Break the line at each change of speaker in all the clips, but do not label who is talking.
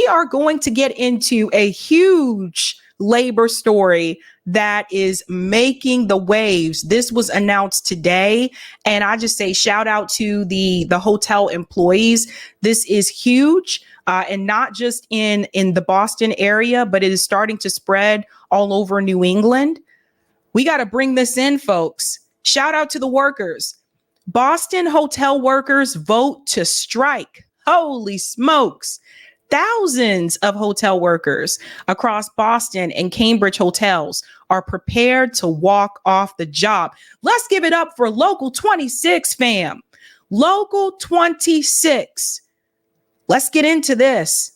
we are going to get into a huge labor story that is making the waves. This was announced today, and I just say shout out to the hotel employees. This is huge, and not just in the Boston area, but it is starting to spread all over New England. We got to bring this in, folks. Shout out to the workers. Boston hotel workers vote to strike. Holy smokes. Thousands of hotel workers across Boston and Cambridge hotels are prepared to walk off the job. Let's give it up for Local 26, fam. Local 26. Let's get into this.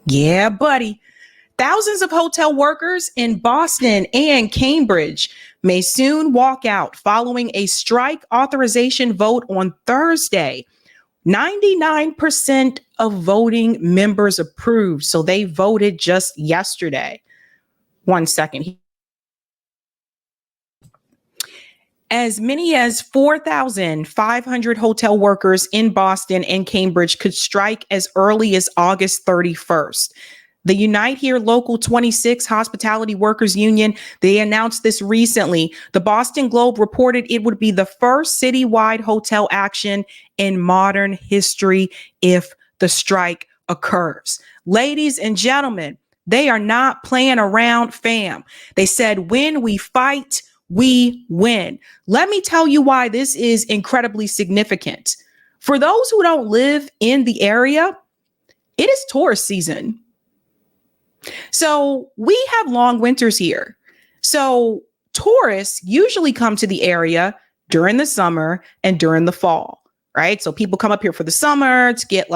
Yeah, buddy. Thousands of hotel workers in Boston and Cambridge may soon walk out following a strike authorization vote on Thursday. 99% of voting members approved, so they voted just yesterday. 1 second. As many as 4,500 hotel workers in Boston and Cambridge could strike as early as August 31st. The Unite Here Local 26 Hospitality Workers Union, they announced this recently. The Boston Globe reported it would be the first citywide hotel action in modern history if the strike occurs. Ladies and gentlemen, they are not playing around, fam. They said, when we fight, we win. Let me tell you why this is incredibly significant. For those who don't live in the area, it is tourist season. So we have long winters here. So tourists usually come to the area during the summer and during the fall, right? So people come up here for the summer to get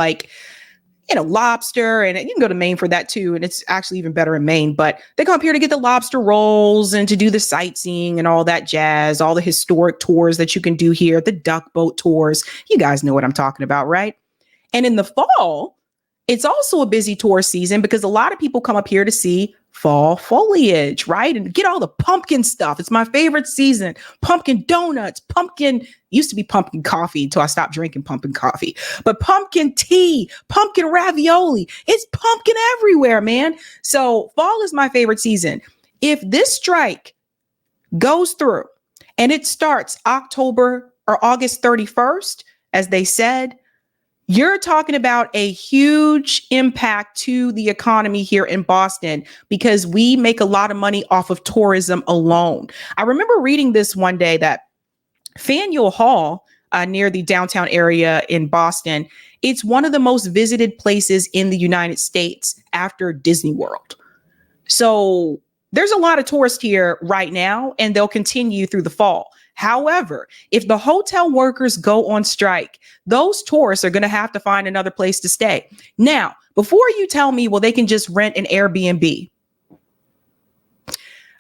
lobster, and you can go to Maine for that too. And it's actually even better in Maine, but they come up here to get the lobster rolls and to do the sightseeing and all that jazz, all the historic tours that you can do here, the duck boat tours. You guys know what I'm talking about, right? And in the fall, it's also a busy tourist season because a lot of people come up here to see fall foliage, right? And get all the pumpkin stuff. It's my favorite season. Pumpkin donuts, used to be pumpkin coffee until I stopped drinking pumpkin coffee, but pumpkin tea, pumpkin ravioli. It's pumpkin everywhere, man. So fall is my favorite season. If this strike goes through and it starts October or August 31st, as they said, you're talking about a huge impact to the economy here in Boston because we make a lot of money off of tourism alone. I remember reading this one day that Faneuil Hall, near the downtown area in Boston, it's one of the most visited places in the United States after Disney World. So there's a lot of tourists here right now, and they'll continue through the fall. However, if the hotel workers go on strike, those tourists are going to have to find another place to stay. Now, before you tell me, well, they can just rent an Airbnb.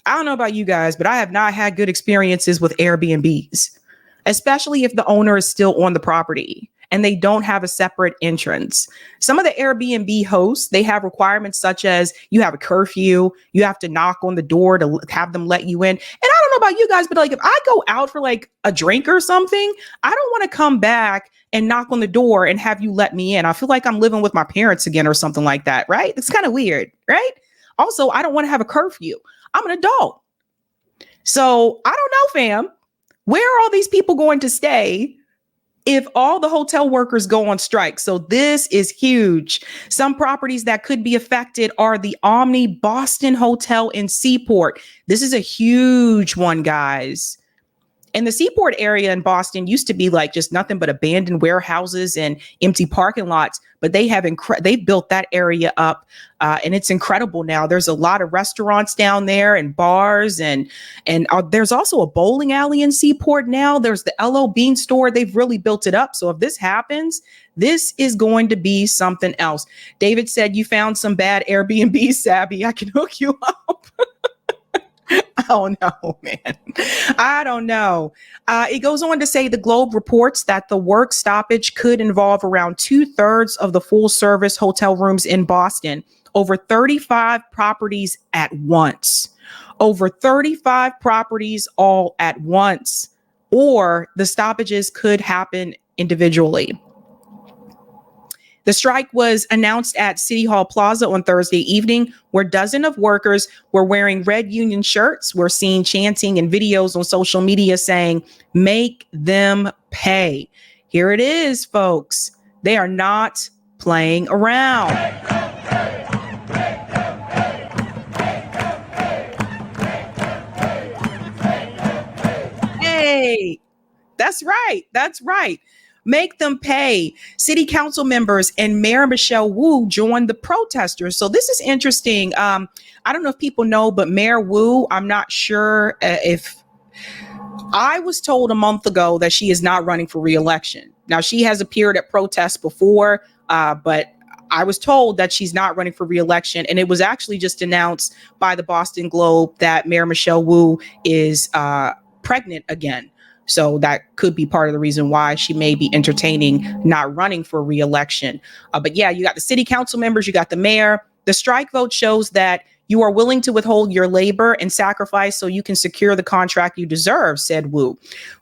I don't know about you guys, but I have not had good experiences with Airbnbs, especially if the owner is still on the property and they don't have a separate entrance. Some of the Airbnb hosts, they have requirements such as you have a curfew, you have to knock on the door to have them let you in. And I don't know about you guys, but if I go out for a drink or something, I don't want to come back and knock on the door and have you let me in. I feel like I'm living with my parents again or something like that, right? It's kind of weird, right? Also, I don't want to have a curfew. I'm an adult. So I don't know, fam, where are all these people going to stay if all the hotel workers go on strike? So this is huge. Some properties that could be affected are the Omni Boston Hotel in Seaport. This is a huge one, guys. And the Seaport area in Boston used to be just nothing but abandoned warehouses and empty parking lots, but they've built that area up, and it's incredible now. There's a lot of restaurants down there and bars, and there's also a bowling alley in Seaport now. There's the LO Bean store. They've really built it up. So if this happens, this is going to be something else. David said you found some bad Airbnb, Sabby. I can hook you up. I don't know, man. I don't know. It goes on to say the Globe reports that the work stoppage could involve around 2/3 of the full service hotel rooms in Boston, over 35 properties at once. Over 35 properties all at once, or the stoppages could happen individually. The strike was announced at City Hall Plaza on Thursday evening, where dozens of workers were wearing red union shirts. We're seeing chanting and videos on social media saying, "Make them pay." Here it is, folks. They are not playing around. Hey, that's right. That's right. Make them pay. City council members and Mayor Michelle Wu joined the protesters. So this is interesting. I don't know if people know, but Mayor Wu, I'm not sure if I was told a month ago that she is not running for re-election. Now, she has appeared at protests before, but I was told that she's not running for re-election. And it was actually just announced by the Boston Globe that Mayor Michelle Wu is pregnant again. So that could be part of the reason why she may be entertaining not running for re-election. But yeah, you got the city council members, you got the mayor. The strike vote shows that you are willing to withhold your labor and sacrifice so you can secure the contract you deserve, said Wu.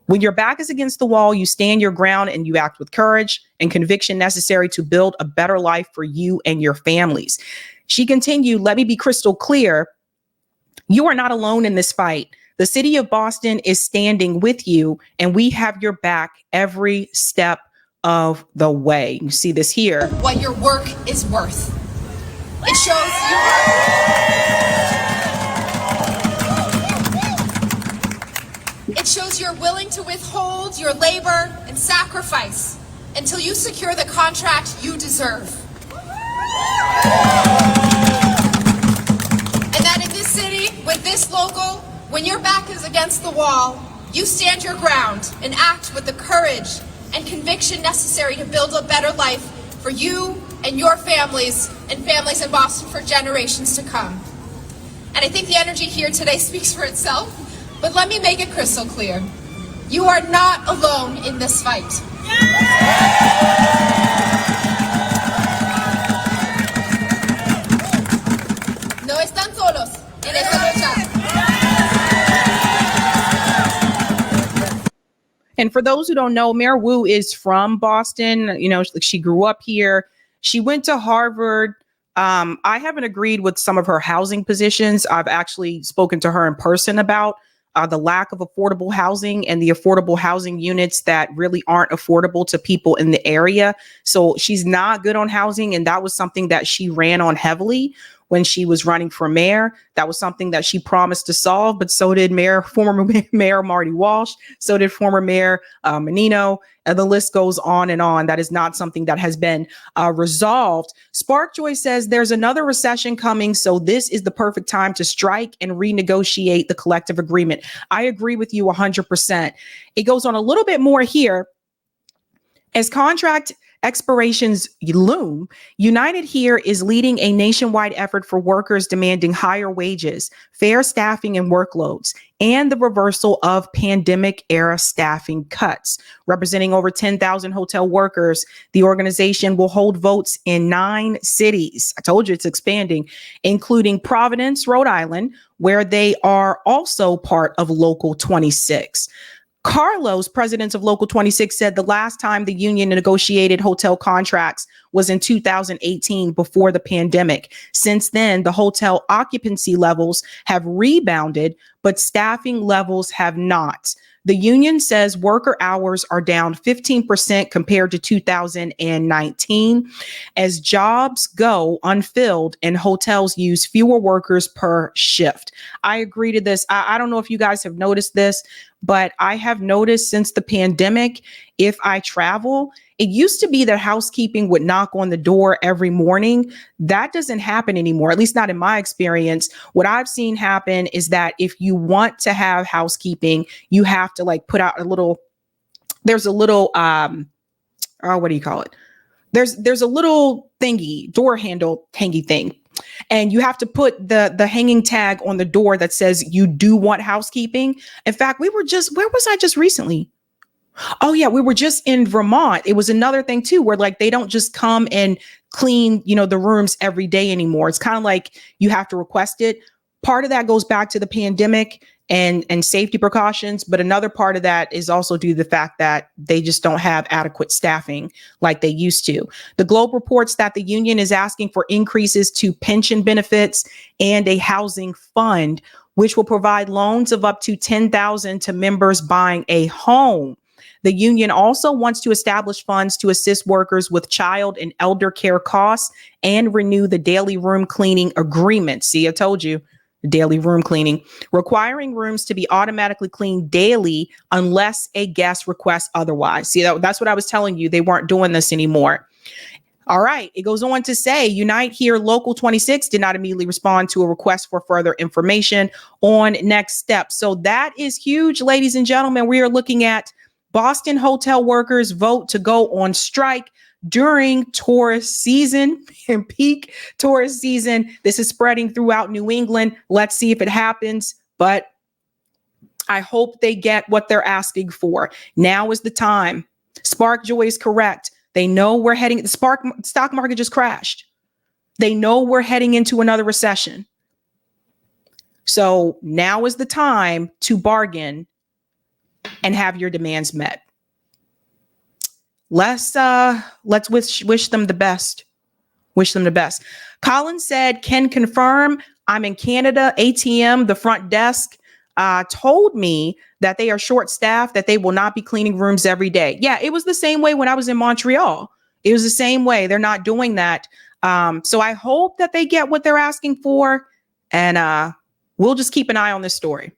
When your back is against the wall, you stand your ground and you act with courage and conviction necessary to build a better life for you and your families. She continued, "Let me be crystal clear. You are not alone in this fight. The city of Boston is standing with you, and we have your back every step of the way." You see this here.
What your work is worth. It shows you're willing to withhold your labor and sacrifice until you secure the contract you deserve. And that in this city, with this local, when your back is against the wall, you stand your ground and act with the courage and conviction necessary to build a better life for you and your families and families in Boston for generations to come. And I think the energy here today speaks for itself, but let me make it crystal clear. You are not alone in this fight. No están solos en esta lucha.
And for those who don't know, Mayor Wu is from Boston. You know, she grew up here. She went to Harvard. I haven't agreed with some of her housing positions. I've actually spoken to her in person about the lack of affordable housing and the affordable housing units that really aren't affordable to people in the area. So she's not good on housing. And that was something that she ran on heavily when she was running for mayor. That was something that she promised to solve, but so did former Mayor Marty Walsh. So did former Mayor Menino, and the list goes on and on. That is not something that has been resolved. Sparkjoy says there's another recession coming, so this is the perfect time to strike and renegotiate the collective agreement. I agree with you 100%. It goes on a little bit more here. As contract expirations loom, United Here is leading a nationwide effort for workers demanding higher wages, fair staffing and workloads, and the reversal of pandemic-era staffing cuts. Representing over 10,000 hotel workers, the organization will hold votes in 9 cities. I told you it's expanding, including Providence, Rhode Island, where they are also part of Local 26. Carlos, president of Local 26, said the last time the union negotiated hotel contracts was in 2018 before the pandemic. Since then, the hotel occupancy levels have rebounded, but staffing levels have not. The union says worker hours are down 15% compared to 2019 as jobs go unfilled and hotels use fewer workers per shift. I agree to this. I don't know if you guys have noticed this, but I have noticed since the pandemic, if I travel, it used to be that housekeeping would knock on the door every morning. That doesn't happen anymore, at least not in my experience. What I've seen happen is that if you want to have housekeeping, you have to like put out there's a little, what do you call it? There's a little thingy, door handle hangy thing. And you have to put the hanging tag on the door that says you do want housekeeping. In fact, where was I just recently? Oh yeah, we were just in Vermont. It was another thing too, where like they don't just come and clean, the rooms every day anymore. It's kind of like you have to request it. Part of that goes back to the pandemic. and safety precautions. But another part of that is also due to the fact that they just don't have adequate staffing like they used to. The Globe reports that the union is asking for increases to pension benefits and a housing fund, which will provide loans of up to $10,000 to members buying a home. The union also wants to establish funds to assist workers with child and elder care costs and renew the daily room cleaning agreement. See, I told you. Daily room cleaning, requiring rooms to be automatically cleaned daily unless a guest requests otherwise. See, that's what I was telling you. They weren't doing this anymore. All right. It goes on to say, Unite Here Local 26 did not immediately respond to a request for further information on next steps. So that is huge, ladies and gentlemen. We are looking at Boston hotel workers vote to go on strike during tourist season and peak tourist season. This is spreading throughout New England. Let's see if it happens, but I hope they get what they're asking for. Now is the time. Spark Joy is correct. They know we're heading, the stock market just crashed. They know we're heading into another recession. So now is the time to bargain and have your demands met. Let's wish them the best. Wish them the best. Colin said, can confirm I'm in Canada. ATM, the front desk, told me that they are short staffed, that they will not be cleaning rooms every day. Yeah, it was the same way when I was in Montreal. It was the same way. They're not doing that. So I hope that they get what they're asking for. And we'll just keep an eye on this story.